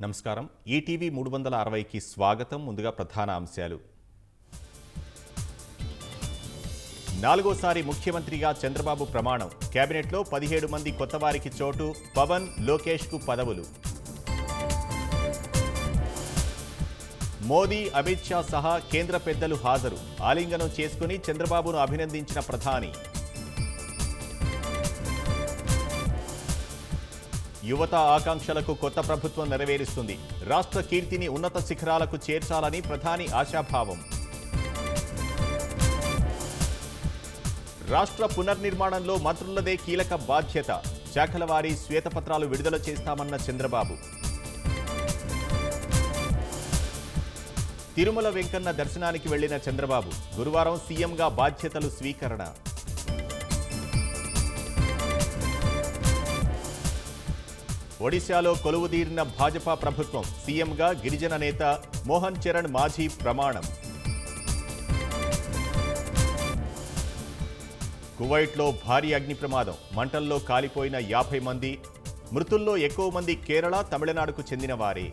నమస్కారం ఈటీవీ 360కి స్వాగతం ముందుగా ప్రధాన అంశాలు నాలుగోసారి ముఖ్యమంత్రిగా చంద్రబాబు ప్రమాణం కేబినెట్లో 17 మంది కొత్తవారికి చోటు పవన్ లోకేష్కు పదవులు మోదీ అమిత్ షా సహా కేంద్ర పెద్దలు హాజరు ఆలింగనం చేసుకుని చంద్రబాబును అభినందించిన ప్రధాని యువత ఆకాంక్షలకు కొత్త ప్రభుత్వం నెరవేరుస్తుంది రాష్ట్ర కీర్తిని ఉన్నత శిఖరాలకు చేర్చాలని ప్రధాని ఆశాభావం రాష్ట్ర పునర్నిర్మాణంలో మంత్రులదే కీలక బాధ్యత శాఖల వారీ శ్వేతపత్రాలు విడుదల చేస్తామన్న చంద్రబాబు తిరుమల వెంకన్న దర్శనానికి వెళ్లిన చంద్రబాబు గురువారం సీఎంగా బాధ్యతలు స్వీకరణ ఒడిశాలో కొలువుదీరిన భాజపా ప్రభుత్వం సీఎంగా గిరిజన నేత మోహన్ చరణ్ మాఝీ ప్రమాణం కువైట్లో భారీ అగ్ని ప్రమాదం మంటల్లో కాలిపోయిన 50 మంది మృతుల్లో ఎక్కువ మంది కేరళ తమిళనాడుకు చెందిన వారే